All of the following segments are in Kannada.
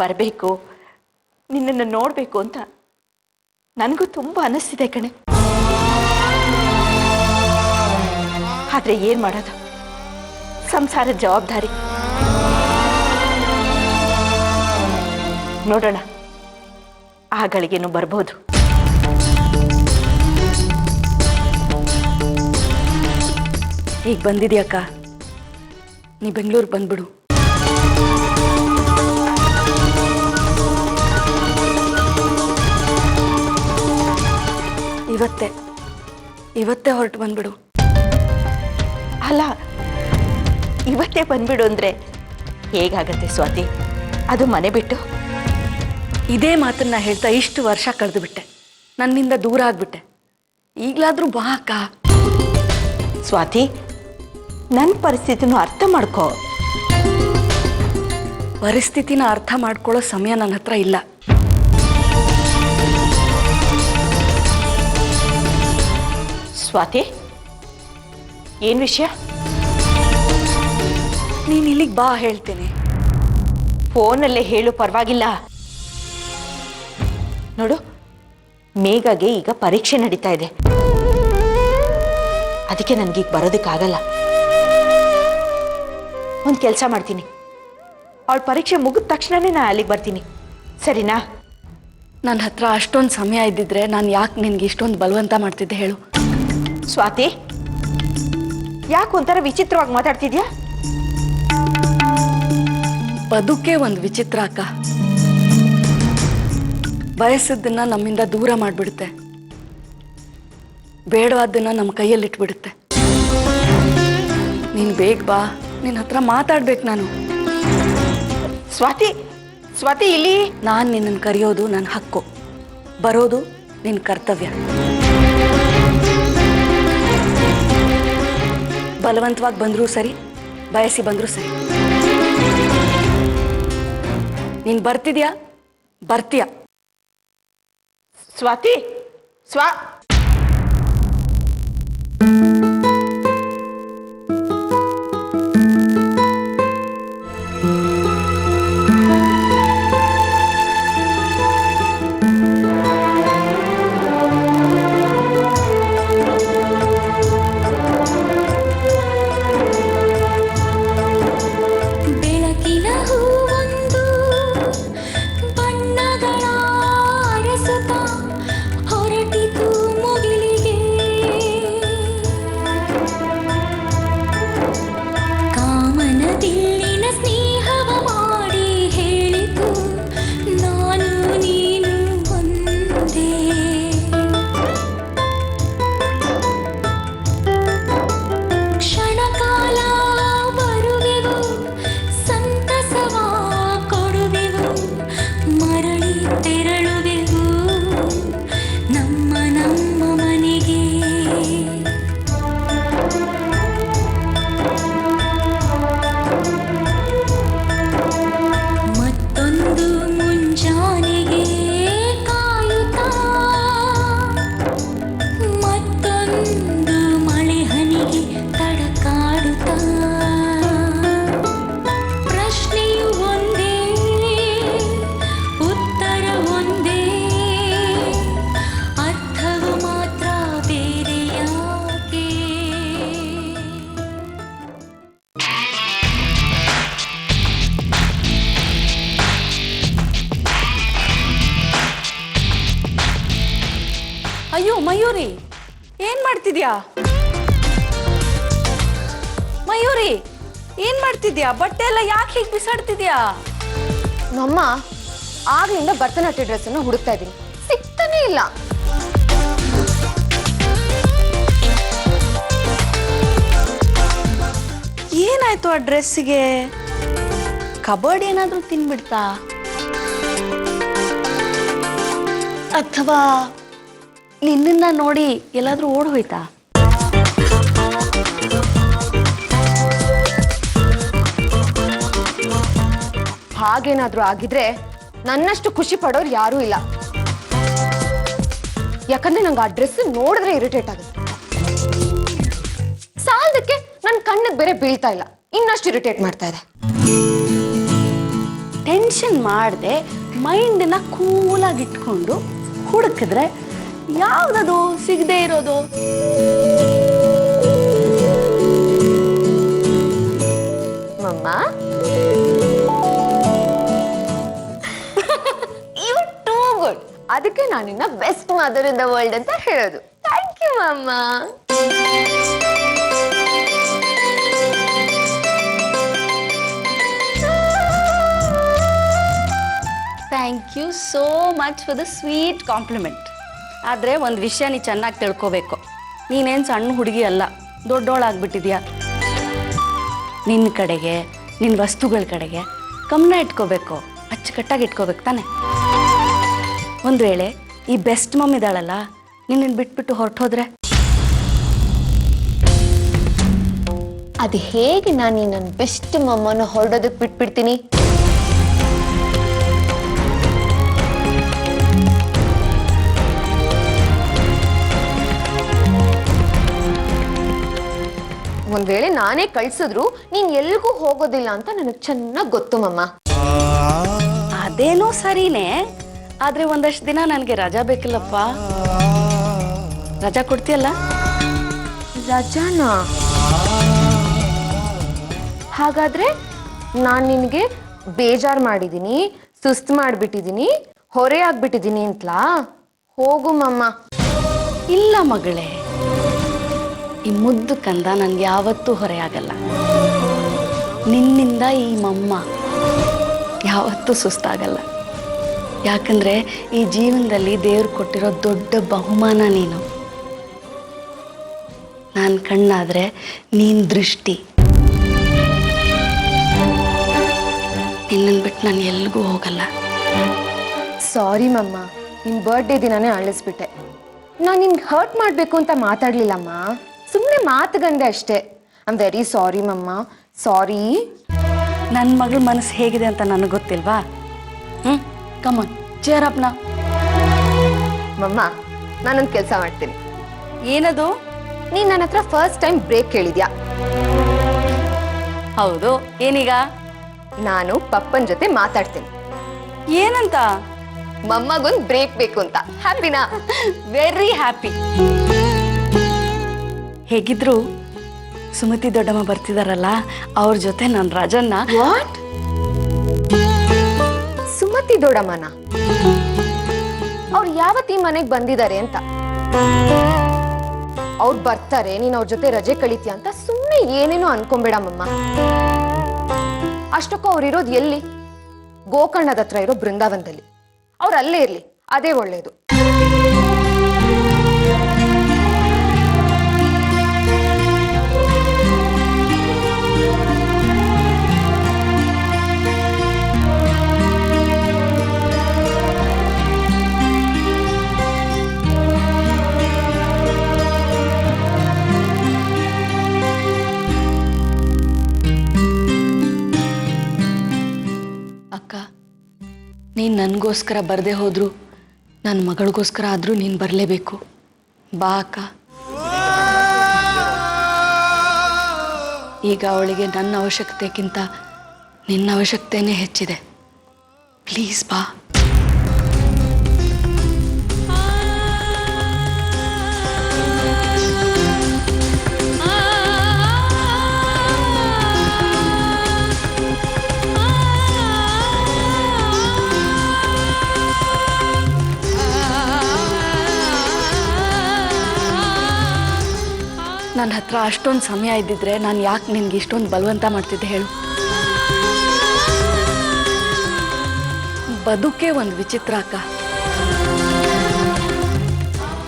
ಬರಬೇಕು, ನಿನ್ನನ್ನು ನೋಡಬೇಕು ಅಂತ ನನಗೂ ತುಂಬ ಅನಿಸ್ತಿದೆ ಕಣೆ. ಆದರೆ ಏನು ಮಾಡೋದು, ಸಂಸಾರದ ಜವಾಬ್ದಾರಿ. ನೋಡೋಣ, ಆ ಗಳಿಗೆನೂ ಬರ್ಬೋದು. ಈಗ ಬಂದಿದ್ಯಾಕ್ಕ, ನೀ ಬೆಂಗಳೂರಿಗೆ ಬಂದ್ಬಿಡು. ಇವತ್ತೇ ಹೊರಟು ಬಂದ್ಬಿಡು. ಅಲ್ಲ, ಇವತ್ತೇ ಬಂದ್ಬಿಡು ಅಂದರೆ ಹೇಗಾಗತ್ತೆ ಸ್ವಾತಿ? ಅದು ಮನೆ ಬಿಟ್ಟು. ಇದೇ ಮಾತನ್ನ ಹೇಳ್ತಾ ಇಷ್ಟು ವರ್ಷ ಕಳೆದು ಬಿಟ್ಟೆ, ನನ್ನಿಂದ ದೂರ ಆಗ್ಬಿಟ್ಟೆ. ಈಗಲಾದ್ರೂ ಬಾ ಅಕ್ಕ. ಸ್ವಾತಿ, ನನ್ನ ಪರಿಸ್ಥಿತಿನೂ ಅರ್ಥ ಮಾಡ್ಕೋ. ಪರಿಸ್ಥಿತಿನ ಅರ್ಥ ಮಾಡ್ಕೊಳ್ಳೋ ಸಮಯ ನನ್ನ ಹತ್ರ ಇಲ್ಲ. ಸ್ವಾತಿ, ಏನು ವಿಷಯ? ನೀನು ಇಲ್ಲಿಗೆ ಬಾ, ಹೇಳ್ತೇನೆ. ಫೋನಲ್ಲೇ ಹೇಳು, ಪರವಾಗಿಲ್ಲ. ನೋಡು, ಮೇಘಗೆ ಈಗ ಪರೀಕ್ಷೆ ನಡೀತಾ ಇದೆ, ಅದಕ್ಕೆ ನನಗೀಗ ಬರೋದಕ್ಕಾಗಲ್ಲ. ಒಂದು ಕೆಲಸ ಮಾಡ್ತೀನಿ, ಅವಳ ಪರೀಕ್ಷೆ ಮುಗಿದ ತಕ್ಷಣನೇ ನಾನು ಅಲ್ಲಿಗೆ ಬರ್ತೀನಿ, ಸರಿನಾ? ನನ್ನ ಹತ್ರ ಅಷ್ಟೊಂದು ಸಮಯ ಇದ್ದಿದ್ರೆ ನಾನು ಯಾಕೆ ನಿನ್ಗೆ ಇಷ್ಟೊಂದು ಬಲವಂತ ಮಾಡ್ತಿದ್ದೆ ಹೇಳು? ಸ್ವಾತಿ, ಯಾಕೆ ಒಂಥರ ವಿಚಿತ್ರವಾಗಿ ಮಾತಾಡ್ತಿದ್ಯಾ? ಬದುಕೇ ಒಂದು ವಿಚಿತ್ರ ಅಕ್ಕ. ಬಯಸಿದ್ದನ್ನ ನಮ್ಮಿಂದ ದೂರ ಮಾಡಿಬಿಡುತ್ತೆ, ಬೇಡವಾದ್ದನ್ನ ನಮ್ಮ ಕೈಯಲ್ಲಿಟ್ಬಿಡುತ್ತೆ. ನೀನು ಬೇಗ ಬಾ, ನಿನ್ನ ಹತ್ರ ಮಾತಾಡ್ಬೇಕು ನಾನು. ಸ್ವಾತಿ, ಸ್ವಾತಿ, ಇಲ್ಲಿ ನಾನು ನಿನ್ನನ್ನು ಕರೆಯೋದು ನನ್ನ ಹಕ್ಕು, ಬರೋದು ನಿನ್ನ ಕರ್ತವ್ಯ. ಬಲವಂತವಾಗಿ ಬಂದರೂ ಸರಿ, ಬಯಸಿ ಬಂದರೂ ಸರಿ. ನೀನು ಬರ್ತಿದ್ಯಾ, ಬರ್ತೀಯಾ? ಸ್ವಾತಿ, ಅಯ್ಯೋ ಮಯೂರಿ, ಏನ್ ಮಾಡ್ತಿದ್ಯಾ? ಮಯೂರಿ, ಏನ್ ಮಾಡ್ತಿದ್ಯಾ? ಬಟ್ಟೆ ಎಲ್ಲ ಯಾಕೆ ಹೀಗೆ ಬಿಸಾಡ್ತಿದ್ಯಾ? ನಮ್ಮಮ್ಮ ಆಗ್ಲಿಂದ ಭರತನಾಟ್ಯ ಡ್ರೆಸ್ ಅನ್ನು ಹುಡುಕ್ತಾ ಇದ್ದೀನಿ, ಸಿಗ್ತಾನೆ ಇಲ್ಲ. ಏನಾಯ್ತು ಆ ಡ್ರೆಸ್ಸಿಗೆ? ಕಬರ್ಡ್ ಏನಾದ್ರೂ ತಿನ್ಬಿಡ್ತಾ, ಅಥವಾ ನಿನ್ನ ನೋಡಿ ಎಲ್ಲಾದ್ರೂ ಓಡ್ ಹೋಯ್ತಾ? ಹಾಗೇನಾದ್ರೂ ಆಗಿದ್ರೆ ನನ್ನಷ್ಟು ಖುಷಿ ಪಡೋರು ಯಾರೂ ಇಲ್ಲ. ಯಾಕಂದ್ರೆ ನಂಗೆ ಆ ಡ್ರೆಸ್ ನೋಡಿದ್ರೆ ಇರಿಟೇಟ್ ಆಗುತ್ತೆ. ಸಾಲದಕ್ಕೆ ನನ್ನ ಕಣ್ಣಿಗೆ ಬೇರೆ ಬೀಳ್ತಾ ಇಲ್ಲ, ಇನ್ನಷ್ಟು ಇರಿಟೇಟ್ ಮಾಡ್ತಾ ಇದೆ. ಟೆನ್ಷನ್ ಮಾಡದೆ ಮೈಂಡನ್ನ ಕೂಲಾಗಿ ಇಟ್ಕೊಂಡು ಹುಡುಕಿದ್ರೆ ಯಾವುದದು ಸಿಗದೆ ಇರೋದು? ಮಮ್ಮ ಯು ಟೂ ಗುಡ್. ಅದಕ್ಕೆ ನಾನು ನಿನ್ನ best mother in the world ಅಂತ ಹೇಳೋದು. ಥ್ಯಾಂಕ್ ಯು ಮಮ್ಮ. Thank you so much for the sweet compliment. ಆದರೆ ಒಂದು ವಿಷಯ ನೀ ಚೆನ್ನಾಗಿ ತಿಳ್ಕೊಬೇಕು. ನೀನೇನು ಸಣ್ಣ ಹುಡುಗಿ ಅಲ್ಲ, ದೊಡ್ಡೋಳಾಗ್ಬಿಟ್ಟಿದ್ಯಾ. ನಿನ್ನ ಕಡೆಗೆ, ನಿನ್ನ ವಸ್ತುಗಳ ಕಡೆಗೆ ಗಮನ ಇಟ್ಕೋಬೇಕು, ಅಚ್ಚುಕಟ್ಟಾಗಿ ಇಟ್ಕೋಬೇಕು ತಾನೆ. ಒಂದು ವೇಳೆ ಈ ಬೆಸ್ಟ್ ಮಮ್ ಇದ್ದಾಳಲ್ಲ, ನಿನ್ನನ್ನು ಬಿಟ್ಬಿಟ್ಟು ಹೊರಟೋದ್ರೆ? ಅದು ಹೇಗೆ ನಾನು ನನ್ನ ಬೆಸ್ಟ್ ಮಮ್ಮನ ಹೊರಡೋದಕ್ಕೆ ಬಿಟ್ಬಿಡ್ತೀನಿ? ಒಂದ್ ವೇಳೆ ನಾನೇ ಕಳ್ಸಿದ್ರು ನೀನ್ ಎಲ್ಗೂ ಹೋಗೋದಿಲ್ಲ ಅಂತ ನನಗೆ ಚೆನ್ನಾಗಿ ಗೊತ್ತು ಮಮ್ಮ. ಅದೇನೋ ಸರಿನೇ, ಆದ್ರೆ ಒಂದಷ್ಟು ದಿನ ನನಗೆ ರಜಾ ಬೇಕಿಲ್ಲಪ್ಪ. ರಜಾ ಕೊಡ್ತೀಯಲ್ಲ? ರಜಾನಾ? ಹಾಗಾದ್ರೆ ನಾನು ನಿನಗೆ ಬೇಜಾರು ಮಾಡಿದ್ದೀನಿ, ಸುಸ್ತು ಮಾಡಿಬಿಟ್ಟಿದ್ದೀನಿ, ಹೊರೆ ಆಗ್ಬಿಟ್ಟಿದ್ದೀನಿ ಅಂತಲಾ? ಹೋಗು ಮಮ್ಮ. ಇಲ್ಲ ಮಗಳೇ, ಈ ಮುದ್ದು ಕಂದ ನನಗೆ ಯಾವತ್ತೂ ಹೊರೆ ಆಗಲ್ಲ. ನಿನ್ನಿಂದ ಈ ಮಮ್ಮ ಯಾವತ್ತೂ ಸುಸ್ತಾಗಲ್ಲ. ಯಾಕಂದ್ರೆ ಈ ಜೀವನದಲ್ಲಿ ದೇವ್ರು ಕೊಟ್ಟಿರೋ ದೊಡ್ಡ ಬಹುಮಾನ ನೀನು. ನಾನು ಕಣ್ಣಾದ್ರೆ ನೀನ್ ದೃಷ್ಟಿ. ನಿನ್ನನ್ನು ಬಿಟ್ಟು ನಾನು ಎಲ್ಲಿಗೂ ಹೋಗಲ್ಲ. ಸಾರಿ ಮಮ್ಮ, ನಿನ್ ಬರ್ಡೇ ದಿನಾನೇ ಅಳಿಸ್ಬಿಟ್ಟೆ. ನಾನು ನಿನ್ಗೆ ಹರ್ಟ್ ಮಾಡಬೇಕು ಅಂತ ಮಾತಾಡ್ಲಿಲ್ಲಮ್ಮ, ಸುಮ್ಮನೆ ಮಾತುಗಂದೆ ಅಷ್ಟೇ. ಐ ಆಮ್ ವೆರಿ ಸಾರಿ ಮಮ್ಮ, ಸಾರಿ. ನನ್ನ ಮಗಳ ಮನಸ್ಸು ಹೇಗಿದೆ ಅಂತ ನನಗೆ ಗೊತ್ತಿಲ್ವಾ? ಕಮನ್ ಚೇರ್ ಅಪ್ನ. ಮಮ್ಮ, ನಾನೊಂದು ಕೆಲಸ ಮಾಡ್ತೀನಿ. ಏನದು? ನೀನ್ ನನ್ನ ಹತ್ರ ಫಸ್ಟ್ ಟೈಮ್ ಬ್ರೇಕ್ ಕೇಳಿದ್ಯಾ? ಹೌದು. ಏನೀಗ? ನಾನು ಪಪ್ಪನ್ ಜೊತೆ ಮಾತಾಡ್ತೀನಿ. ಏನಂತ? ಮಮ್ಮಗೊಂದು ಬ್ರೇಕ್ ಬೇಕು ಅಂತ. ಹ್ಯಾಪಿನಾ? Very happy. ಹೇಗಿದ್ರು ಸುಮತಿ ದೊಡ್ಡಮ್ಮ ಬರ್ತಿದಾರಲ್ಲ, ಅವ್ರ ಜೊತೆ ನನ್ನ ರಾಜನ್ನ. ವಾಟ್? ಸುಮತಿ ದೊಡ್ಡಮ್ಮನ? ಅವ್ರು ಯಾವತ್ತ್ ಈ ಮನೆಗೆ ಬಂದಿದ್ದಾರೆ ಅಂತ? ಅವ್ರು ಬರ್ತಾರೆ, ನೀನ್ ಅವ್ರ ಜೊತೆ ರಜೆ ಕಳೀತೀಯ ಅಂತ ಸುಮ್ಮನೆ ಏನೇನೋ ಅನ್ಕೊಂಬೇಡಮ್ಮ. ಅಷ್ಟಕ್ಕೂ ಅವ್ರಿರೋದು ಎಲ್ಲಿ? ಗೋಕರ್ಣದ ಹತ್ರ ಇರೋ ಬೃಂದಾವನದಲ್ಲಿ. ಅವ್ರು ಅಲ್ಲೇ ಇರ್ಲಿ, ಅದೇ ಒಳ್ಳೇದು. ಅಕ್ಕ, ನೀನು ನನಗೋಸ್ಕರ ಬರದೆ ಹೋದ್ರು ನನ್ನ ಮಗಳಿಗೋಸ್ಕರ ಆದರೂ ನೀನು ಬರಲೇಬೇಕು. ಬಾ ಅಕ್ಕ. ಈಗ ಅವಳಿಗೆ ನನ್ನ ಅವಶ್ಯಕತೆಗಿಂತ ನಿನ್ನ ಅವಶ್ಯಕತೆನೇ ಹೆಚ್ಚಿದೆ. ಪ್ಲೀಸ್ ಬಾ. ನನ್ನ ಹತ್ರ ಅಷ್ಟೊಂದು ಸಮಯ ಇದ್ದಿದ್ರೆ ನಾನು ಯಾಕೆ ನಿನ್ಗೆ ಇಷ್ಟೊಂದು ಬಲವಂತ ಮಾಡ್ತಿದ್ದೆ ಹೇಳು? ಬದುಕೇ ಒಂದು ವಿಚಿತ್ರ ಅಕ್ಕ.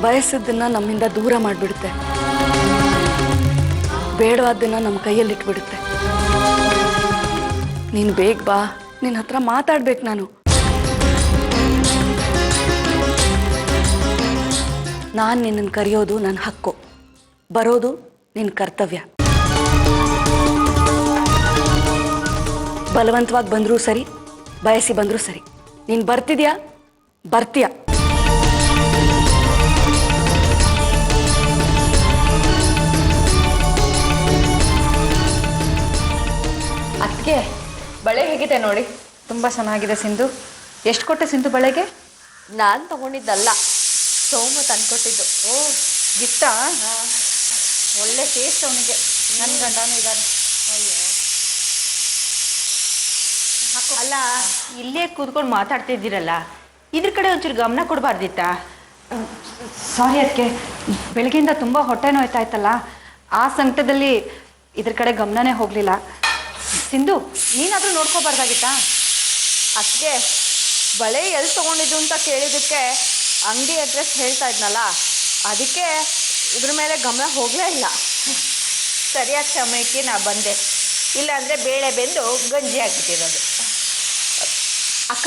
ಬಯಸಿದ್ದನ್ನ ನಮ್ಮಿಂದ ದೂರ ಮಾಡಿಬಿಡುತ್ತೆ, ಬೇಡವಾದ್ದನ್ನ ನಮ್ಮ ಕೈಯಲ್ಲಿಟ್ಬಿಡುತ್ತೆ. ನೀನು ಬೇಗ ಬಾ, ನಿನ್ನ ಹತ್ರ ಮಾತಾಡ್ಬೇಕು ನಾನು. ನಾನು ನಿನ್ನನ್ನು ಕರೆಯೋದು ನನ್ನ ಹಕ್ಕು, ಬರೋದು ನಿನ್ನ ಕರ್ತವ್ಯ. ಬಲವಂತವಾಗಿ ಬಂದರೂ ಸರಿ, ಬಯಸಿ ಬಂದರೂ ಸರಿ, ನೀನು ಬರ್ತಿದ್ಯಾ, ಬರ್ತೀಯ. ಅದಕ್ಕೆ ಬಳೆ ಹೇಗಿದೆ ನೋಡಿ. ತುಂಬ ಚೆನ್ನಾಗಿದೆ ಸಿಂಧು. ಎಷ್ಟು ಕೊಟ್ಟೆ ಸಿಂಧು ಬಳೆಗೆ? ನಾನು ತಗೊಂಡಿದ್ದಲ್ಲ, ಸೋಮು ತಂದ್ಕೊಟ್ಟಿದ್ದು. ಓ, ಗಿಫ್ಟಾ? ಒಳ್ಳೆ ಟೇಸ್ಟ್ ಅವನಿಗೆ. ನನ್ನ ಗಂಡನೂ ಇದ್ದಾನೆ. ಅಲ್ಲ, ಇಲ್ಲೇ ಕೂತ್ಕೊಂಡು ಮಾತಾಡ್ತಿದ್ದೀರಲ್ಲ, ಇದ್ರ ಕಡೆ ಒಂಚೂರು ಗಮನ ಕೊಡಬಾರ್ದಿತ್ತಾ? ಸಾರಿ ಅದಕ್ಕೆ, ಬೆಳಗ್ಗೆಯಿಂದ ತುಂಬ ಹೊಟ್ಟೆ ನೋಯ್ತಾಯ್ತಲ್ಲ, ಆ ಸಂಕಟದಲ್ಲಿ ಇದ್ರ ಕಡೆ ಗಮನನೇ ಹೋಗಲಿಲ್ಲ. ಸಿಂಧು, ನೀನಾದರೂ ನೋಡ್ಕೋಬಾರ್ದಾಗಿತ್ತಾ? ಅದಕ್ಕೆ ಬಳೆ ಎಲ್ಲಿ ತೊಗೊಂಡಿದ್ದು ಅಂತ ಕೇಳಿದ್ದಕ್ಕೆ ಅಂಗಡಿ ಅಡ್ರೆಸ್ ಹೇಳ್ತಾ ಇದ್ನಲ್ಲ, ಅದಕ್ಕೆ ಇದ್ರ ಮೇಲೆ ಗಮನ ಹೋಗಲೇ ಇಲ್ಲ. ಸರಿಯಾದ ಸಮಯಕ್ಕೆ ನಾ ಬಂದೆ, ಇಲ್ಲಾಂದರೆ ಬೇಳೆ ಬೆಂದು ಗಂಜಿ ಆಗಿಬಿಟ್ಟಿರೋದು. ಅಕ್ಕ,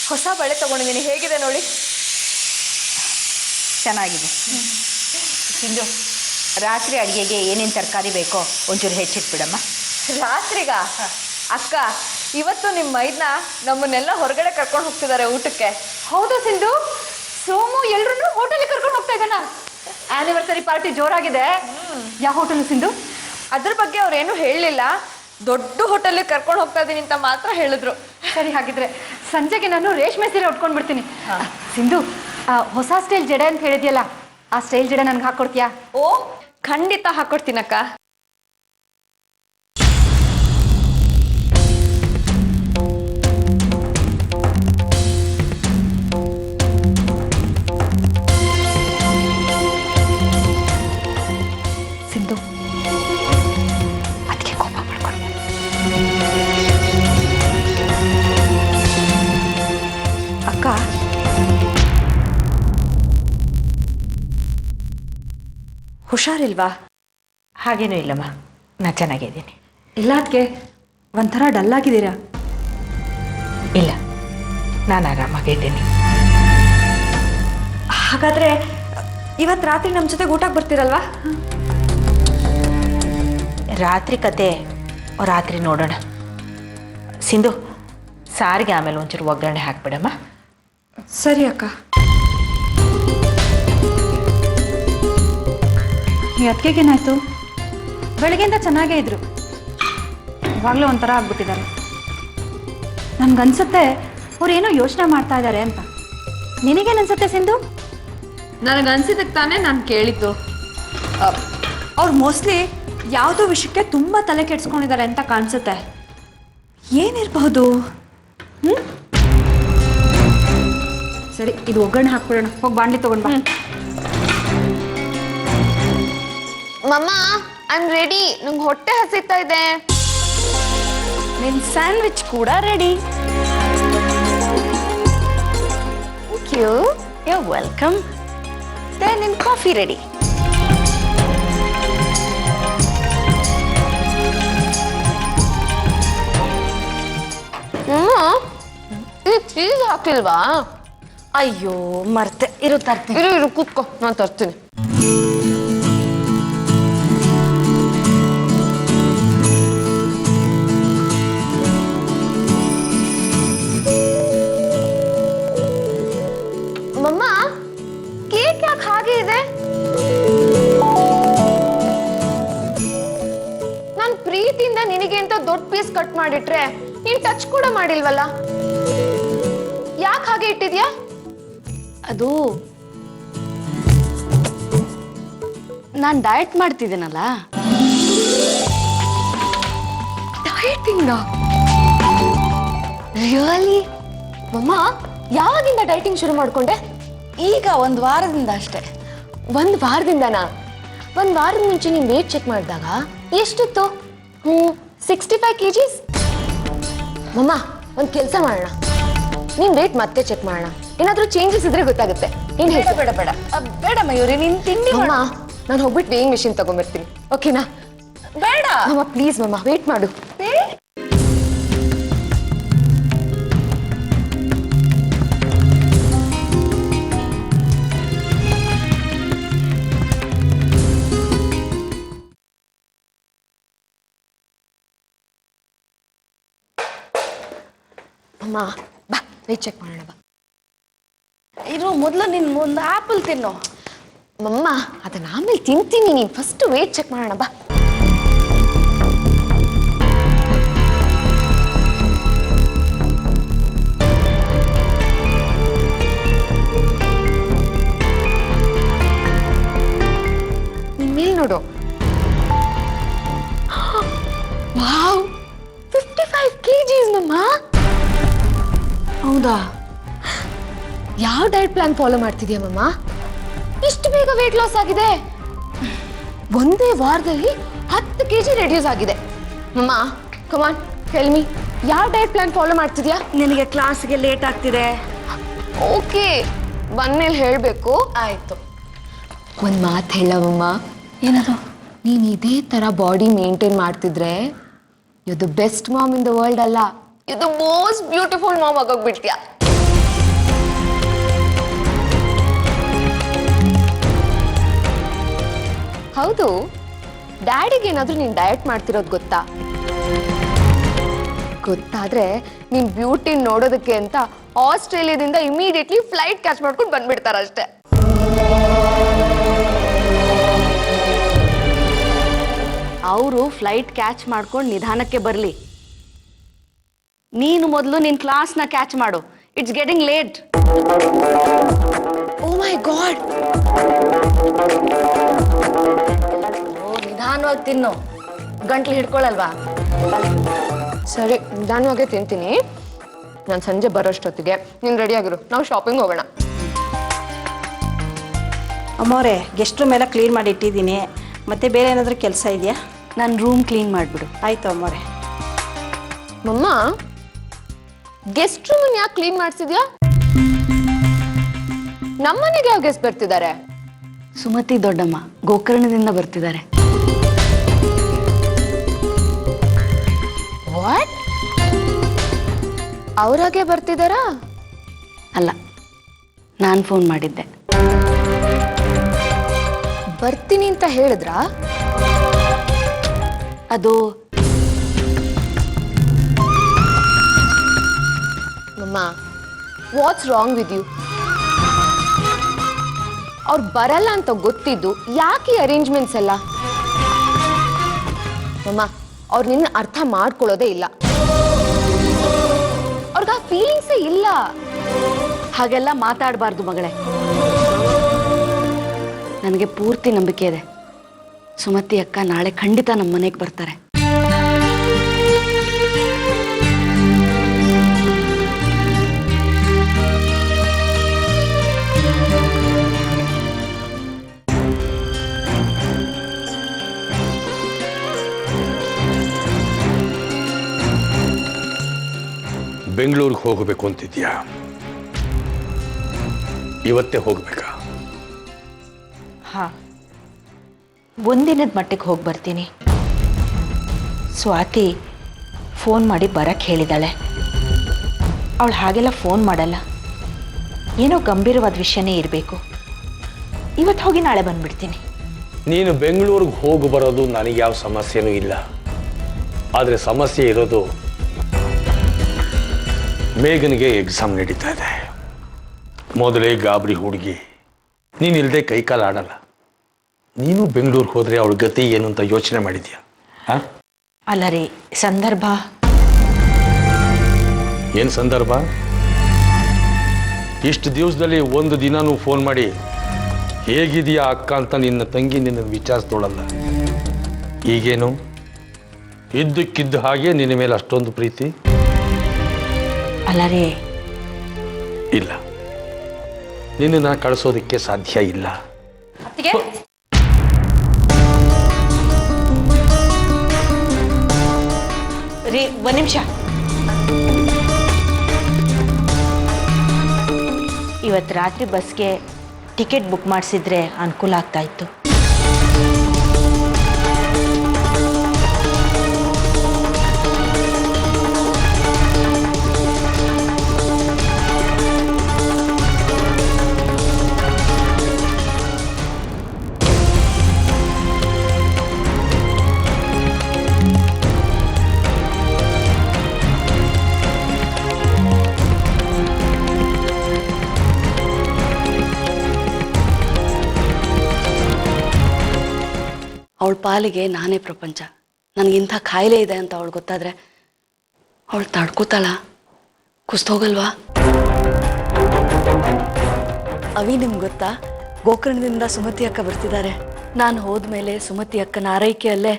ಹೊಸ ಬಳೆ ತೊಗೊಂಡಿದ್ದೀನಿ, ಹೇಗಿದೆ ನೋಡಿ. ಚೆನ್ನಾಗಿದೆ. ಸಿಂಧು, ರಾತ್ರಿ ಅಡುಗೆಗೆ ಏನೇನು ತರಕಾರಿ ಬೇಕೋ ಒಂಚೂರು ಹೆಚ್ಚಿಟ್ಬಿಡಮ್ಮ. ರಾತ್ರಿಗ? ಅಕ್ಕ, ಇವತ್ತು ನಿಮ್ಮ ಮೈದ್ನ ನಮ್ಮನ್ನೆಲ್ಲ ಹೊರಗಡೆ ಕರ್ಕೊಂಡು ಹೋಗ್ತಿದ್ದಾರೆ ಊಟಕ್ಕೆ. ಹೌದಾ ಸಿಂಧು? ಸೋಮು ಎಲ್ಲರೂ ಹೋಟೆಲ್ಗೆ ಕರ್ಕೊಂಡು ಹೋಗ್ತಾ ಇದ್ದಾನ? ಆ್ಯನಿವರ್ಸರಿ ಪಾರ್ಟಿ ಜೋರಾಗಿದೆ. ಯಾವ ಹೋಟೆಲ್ ಸಿಂಧು? ಅದ್ರ ಬಗ್ಗೆ ಅವ್ರೇನು ಹೇಳಲಿಲ್ಲ, ದೊಡ್ಡ ಹೋಟೆಲ್ಗೆ ಕರ್ಕೊಂಡು ಹೋಗ್ತಾ ಇದ್ದೀನಿ ಅಂತ ಮಾತ್ರ ಹೇಳಿದ್ರು. ಸರಿ, ಹಾಗಿದ್ರೆ ಸಂಜೆಗೆ ನಾನು ರೇಷ್ಮೆ ಸೀರೆ ಉಟ್ಕೊಂಡ್ಬಿಡ್ತೀನಿ. ಸಿಂಧು, ಹೊಸ ಸ್ಟೈಲ್ ಜಡೆ ಅಂತ ಹೇಳಿದ್ಯಲ್ಲ, ಆ ಸ್ಟೈಲ್ ಜಡೆ ನನಗೆ ಹಾಕ್ಕೊಡ್ತೀಯಾ? ಓ, ಖಂಡಿತ ಹಾಕ್ಕೊಡ್ತೀನಕ್ಕ. ಸಿಂಧು, ಅದಕ್ಕೆ ಕೋಪ ಮಾಡ್ಕೊಂಡು ಅಕ್ಕ, ಹುಷಾರಿಲ್ವಾ? ಹಾಗೇನೂ ಇಲ್ಲಮ್ಮ, ನಾ ಚೆನ್ನಾಗಿದ್ದೀನಿ. ಇಲ್ಲ ಅದಕ್ಕೆ ಒಂಥರ ಡಲ್ ಆಗಿದ್ದೀರಾ? ಇಲ್ಲ, ನಾನು ಆರಾಮಾಗಿದ್ದೀನಿ. ಹಾಗಾದರೆ ಇವತ್ತು ರಾತ್ರಿ ನಮ್ಮ ಜೊತೆಗೆ ಊಟಕ್ಕೆ ಬರ್ತೀರಲ್ವಾ? ರಾತ್ರಿ ಕತೆ ರಾತ್ರಿ ನೋಡೋಣ. ಸಿಂಧು, ಸಾರಿಗೆ ಆಮೇಲೆ ಒಂಚೂರು ಒಗ್ಗರಣೆ ಹಾಕ್ಬಿಡಮ್ಮ. ಸರಿ ಅಕ್ಕ. ಈ ಅತ್ತಿಗೆಗೇನಾಯ್ತು? ಬೆಳಗ್ಗೆಯಿಂದ ಚೆನ್ನಾಗೇ ಇದ್ರು, ಇವಾಗಲೂ ಒಂಥರ ಆಗ್ಬಿಟ್ಟಿದ್ದಾರೆ. ನನ್ಗನ್ಸುತ್ತೆ ಅವ್ರೇನೋ ಯೋಚನೆ ಮಾಡ್ತಾ ಇದ್ದಾರೆ ಅಂತ. ನಿನಗೇನನ್ಸುತ್ತೆ ಸಿಂಧು? ನನಗನ್ಸಿದ್ದಕ್ಕೆ ತಾನೇ ನಾನು ಕೇಳಿದ್ದು. ಅವ್ರು ಮೋಸ್ಟ್ಲಿ ಯಾವುದೋ ವಿಷಯಕ್ಕೆ ತುಂಬ ತಲೆ ಕೆಡ್ಸ್ಕೊಂಡಿದ್ದಾರೆ ಅಂತ ಕಾಣಿಸುತ್ತೆ. ಏನಿರಬಹುದು? ಸರಿ, ಇದು ಒಗ್ಗರಣೆ ಹಾಕ್ಬಿಡೋಣ. ಹೋಗಿ ಬಾಂಡ್ಲಿ ತಗೊಂಡ್ ಬಾ. ಮಮ್ಮ, ಐ ಆಮ್ ರೆಡಿ. ನಂಗೆ ಹೊಟ್ಟೆ ಹಸಿತಾ ಇದೆ. ನಿನ್ನ ಸ್ಯಾಂಡ್ವಿಚ್ ಕೂಡ ready. Thank you. You welcome. ನಿನ್ನ ಕಾಫಿ ರೆಡಿ. ಈ ಚೀಸ್ ಹಾಕಿಲ್ವಾ? ಅಯ್ಯೋ, ಮರ್ತೆ. ಇರು ತರ್ತೀನಿ. ಇರು ಕೂತ್ಕೋ, ನಾನು ತರ್ತೀನಿ. ಮಮ್ಮ, ಕೇಕ್ ಯಾಕೆ ಹಾಗೆ ಇದೆ? ನಾನು ಪ್ರೀತಿಯಿಂದ ನಿನಗೆ ಅಂತ ದೊಡ್ಡ ಪೀಸ್ ಕಟ್ ಮಾಡಿಟ್ರೆ ನೀನ್ ಟಚ್ ಕೂಡ ಮಾಡಿಲ್ವಲ್ಲ, ಯಾಕೆ ಹಾಗೆ ಇಟ್ಟಿದ್ಯಾ? ಅದು ನಾನು ಡಯಟ್ ಮಾಡ್ತಿದ್ದೀನಲ್ಲ. ಡಯಟಿಂಗ್? ರಿಯಲಿ? ಮಮ್ಮ, ಯಾವಾಗಿಂದ ಡಯಟಿಂಗ್ ಶುರು ಮಾಡ್ಕೊಂಡೆ? ಈಗ ಒಂದು ವಾರದಿಂದ ಅಷ್ಟೇ. ಒಂದು ವಾರದಿಂದನಾ? ಒಂದು ವಾರದ ಮುಂಚೆ ನೀನು ವೇಟ್ ಚೆಕ್ ಮಾಡಿದಾಗ ಎಷ್ಟಿತ್ತು? 65 kgs. ಮಮ್ಮ, ಒಂದು ಕೆಲಸ ಮಾಡೋಣ, ನೀನ್ ವೇಟ್ ಮತ್ತೆ ಚೆಕ್ ಮಾಡೋಣ. ಏನಾದ್ರೂ ಚೇಂಜಸ್ ಇದ್ರೆ ಗೊತ್ತಾಗುತ್ತೆ. ಏನ್ ಹೇಳ್ತೀಯ? ಬೇಡ ಬೇಡ ಬೇಡ ಮಯೂರಿ, ನಿನ್ ತಿಂಡಿ ಮಮ್ಮ, ನಾನು ಹೋಗ್ಬಿಟ್ಟು ವೇಯಿಂಗ್ ಮೆಷಿನ್ ತಗೊಂಡ್ಬರ್ತೀನಿ, ಓಕೆನಾ? ಬೇಡ ಮಮ್ಮ, ಪ್ಲೀಸ್ ಮಮ್ಮ, ವೇಟ್ ಮಾಡು. ಅಮ್ಮ, ಬಾ ವೇಟ್ ಚೆಕ್ ಮಾಡೋಣ ಬಾ. ಇರು, ಮೊದಲು ನಿನ್ ಒಂದು ಆಪಲ್ ತಿನ್ನು. ಮಮ್ಮ, ಅದನ್ನ ಆಮೇಲೆ ತಿಂತೀನಿ, ನೀನು ಫಸ್ಟ್ ವೇಟ್ ಚೆಕ್ ಮಾಡೋಣ ಬಾ. ನೋಡು. ವಾವ್, 55 kgs ಮಮ್ಮ. ಹೌದಾ? ಯಾವ ಡಯಟ್ ಪ್ಲಾನ್ ಫಾಲೋ ಮಾಡ್ತಿದ್ಯಾ ಮಮ್ಮ? ಇಷ್ಟು ಬೇಗ ವೇಟ್ ಲಾಸ್ ಆಗಿದೆ. ಒಂದೇ ವಾರದಲ್ಲಿ 10 kg ರೆಡ್ಯೂಸ್ ಆಗಿದೆ. ಮಮ್ಮ ಕಮಾನ್ ಟೆಲ್ ಮಿ, ಯಾವ ಡಯಟ್ ಪ್ಲಾನ್ ಫಾಲೋ ಮಾಡ್ತಿದ್ಯಾ? ನಿನಗೆ ಕ್ಲಾಸ್ಗೆ ಲೇಟ್ ಆಗ್ತಿದೆ. ಓಕೆ, ಬಂದ್ಮೇಲೆ ಹೇಳಬೇಕು. ಆಯ್ತು. ಒಂದು ಮಾತು ಹೇಳವಮ್ಮ. ಏನದು? ನೀನು ಇದೇ ಥರ ಬಾಡಿ ಮೇಂಟೈನ್ ಮಾಡ್ತಿದ್ರೆ you the best mom in the world ಅಲ್ಲ, you the most beautiful mom ಆಗೋಗ್ಬಿಡ್ತೀಯ. ಹೌದು, ಡ್ಯಾಡಿಗೆ ಏನಾದರೂ ನೀನು ಡಯಟ್ ಮಾಡ್ತಿರೋದು ಗೊತ್ತಾ? ಗೊತ್ತಾದ್ರೆ ನಿನ್ ಬ್ಯೂಟಿ ನೋಡೋದಕ್ಕೆ ಅಂತ ಆಸ್ಟ್ರೇಲಿಯಾದಿಂದ ಇಮಿಡಿಯೇಟ್ಲಿ ಫ್ಲೈಟ್ ಕ್ಯಾಚ್ ಮಾಡ್ಕೊಂಡು ಬಂದ್ಬಿಡ್ತಾರಷ್ಟೇ. ಅವರು ಫ್ಲೈಟ್ ಕ್ಯಾಚ್ ಮಾಡ್ಕೊಂಡು ನಿಧಾನಕ್ಕೆ ಬರಲಿ. ನೀನು ಮೊದಲು ನಿನ್ನ ಕ್ಲಾಸ್ನ ಕ್ಯಾಚ್ ಮಾಡು. It's getting late. Oh my God. ನಿಧಾನವಾಗಿ ತಿನ್ನು, ಗಂಟ್ಲು ಹಿಡ್ಕೊಳ್ಳಲ್ವಾ? ಸರಿ, ನಿಧಾನವಾಗೇ ತಿಂತೀನಿ. ನಾನು ಸಂಜೆ ಬರೋಷ್ಟೊತ್ತಿಗೆ ನೀನು ರೆಡಿ ಆಗಿರು, ನಾವು ಶಾಪಿಂಗ್ ಹೋಗೋಣ. ಅಮ್ಮೋರೆ, ಗೆಸ್ಟ್ ರೂಮ್ ಎಲ್ಲ ಕ್ಲೀನ್ ಮಾಡಿ ಇಟ್ಟಿದ್ದೀನಿ. ಮತ್ತೆ ಬೇರೆ ಏನಾದರೂ ಕೆಲಸ ಇದೆಯಾ? ನನ್ನ ರೂಮ್ ಕ್ಲೀನ್ ಮಾಡಿಬಿಡು. ಆಯಿತು ಅಮ್ಮೋರೆ. ಮಮ್ಮ, ಗೆಸ್ಟ್ ರೂಮ್ ಯಾಕೆ ಕ್ಲೀನ್ ಮಾಡ್ತಿದ್ಯಾ? ನಮ್ಮನೆಗೆ ಯಾವ ಗೆಸ್ಟ್ ಬರ್ತಿದ್ದಾರೆ? ಸುಮತಿ ದೊಡ್ಡಮ್ಮ ಗೋಕರ್ಣದಿಂದ ಬರ್ತಿದ್ದಾರೆ. ವಾಟ್? ಅವ್ರಾಗೆ ಬರ್ತಿದ್ದಾರಾ? ಅಲ್ಲ, ನಾನು ಫೋನ್ ಮಾಡಿದ್ದೆ. ಬರ್ತೀನಿ ಅಂತ ಹೇಳಿದ್ರಾ? ಅದು ಮಮ್ಮ, ವಾಟ್ಸ್ ರಾಂಗ್ ವಿತ್ ಯು? ಅವ್ರು ಬರಲ್ಲ ಅಂತ ಗೊತ್ತಿದ್ದು ಯಾಕೆ ಅರೇಂಜ್ಮೆಂಟ್ಸ್ ಎಲ್ಲ? ಮಮ್ಮ, ಅವ್ರು ನಿನ್ನ ಅರ್ಥ ಮಾಡ್ಕೊಳ್ಳೋದೇ ಇಲ್ಲ. ಅವ್ರಿಗೆ ಆ ಫೀಲಿಂಗ್ಸೇ ಇಲ್ಲ. ಹಾಗೆಲ್ಲ ಮಾತಾಡಬಾರ್ದು ಮಗಳೇ. ನನಗೆ ಪೂರ್ತಿ ನಂಬಿಕೆ ಇದೆ, ಸುಮತಿ ಅಕ್ಕ ನಾಳೆ ಖಂಡಿತ ನಮ್ಮ ಮನೆಗೆ ಬರ್ತಾರೆ. ಬೆಂಗಳೂರಿಗೆ ಹೋಗಬೇಕು ಅಂತಿದ್ಯಾ? ಇವತ್ತೇ ಹೋಗ್ಬೇಕಾ? ಹಾಂ, ಒಂದಿನದ ಮಟ್ಟಿಗೆ ಹೋಗಿ ಬರ್ತೀನಿ. ಸ್ವಾತಿ ಫೋನ್ ಮಾಡಿ ಬರಕ್ಕೆ ಹೇಳಿದಾಳೆ. ಅವಳು ಹಾಗೆಲ್ಲ ಫೋನ್ ಮಾಡಲ್ಲ. ಏನೋ ಗಂಭೀರವಾದ ವಿಷಯನೇ ಇರಬೇಕು. ಇವತ್ತು ಹೋಗಿ ನಾಳೆ ಬಂದ್ಬಿಡ್ತೀನಿ. ನೀನು ಬೆಂಗಳೂರಿಗೆ ಹೋಗಿ ಬರೋದು ನನಗೆ ಯಾವ ಸಮಸ್ಯೆನೂ ಇಲ್ಲ. ಆದರೆ ಸಮಸ್ಯೆ ಇರೋದು ಮೇಘನ್ಗೆ ಎಕ್ಸಾಮ್ ನಡೀತಾ ಇದೆ. ಮೊದಲೇ ಗಾಬರಿ ಹುಡುಗಿ, ನೀನಿಲ್ಲದೆ ಕೈಕಾಲು ಆಡಲ್ಲ. ನೀನು ಬೆಂಗಳೂರಿಗೆ ಹೋದರೆ ಅವಳ ಗತಿ ಏನು ಅಂತ ಯೋಚನೆ ಮಾಡಿದ್ಯಾ? ಅಲ್ಲ ರೀ, ಸಂದರ್ಭ. ಏನು ಸಂದರ್ಭ? ಇಷ್ಟು ದಿವಸದಲ್ಲಿ ಒಂದು ದಿನನೂ ಫೋನ್ ಮಾಡಿ ಹೇಗಿದೆಯಾ ಅಕ್ಕ ಅಂತ ನಿನ್ನ ತಂಗಿ ನಿನ್ನನ್ನು ವಿಚಾರಿಸ್ದೋಳಲ್ಲ. ಈಗೇನು ಇದ್ದಕ್ಕಿದ್ದ ಹಾಗೆ ನಿನ್ನ ಮೇಲೆ ಅಷ್ಟೊಂದು ಪ್ರೀತಿ? ಅಲ್ಲ ರೀ, ಇಲ್ಲ, ನಿನ್ನನ್ನು ಕಳಿಸೋದಕ್ಕೆ ಸಾಧ್ಯ ಇಲ್ಲ. ರೀ, ಒಂದು ನಿಮಿಷ. ಇವತ್ತು ರಾತ್ರಿ ಬಸ್ಗೆ ಟಿಕೆಟ್ ಬುಕ್ ಮಾಡಿಸಿದ್ರೆ ಅನುಕೂಲ ಆಗ್ತಾ ಇತ್ತು. ಅವಳ ಪಾಲಿಗೆ ನಾನೇ ಪ್ರಪಂಚ. ನನಗಿಂಥ ಕಾಯಿಲೆ ಇದೆ ಅಂತ ಅವಳು ಗೊತ್ತಾದ್ರೆ ಅವಳು ತಡ್ಕೋತಾಳ? ಕುಸ್ತೋಗಲ್ವಾ? ಅವಿ, ನಿಮ್ಗೆ ಗೊತ್ತಾ, ಗೋಕರ್ಣದಿಂದ ಸುಮತಿ ಅಕ್ಕ ಬರ್ತಿದ್ದಾರೆ. ನಾನು ಹೋದ್ಮೇಲೆ ಸುಮತಿ ಅಕ್ಕನ ಆರೈಕೆಯಲ್ಲೇ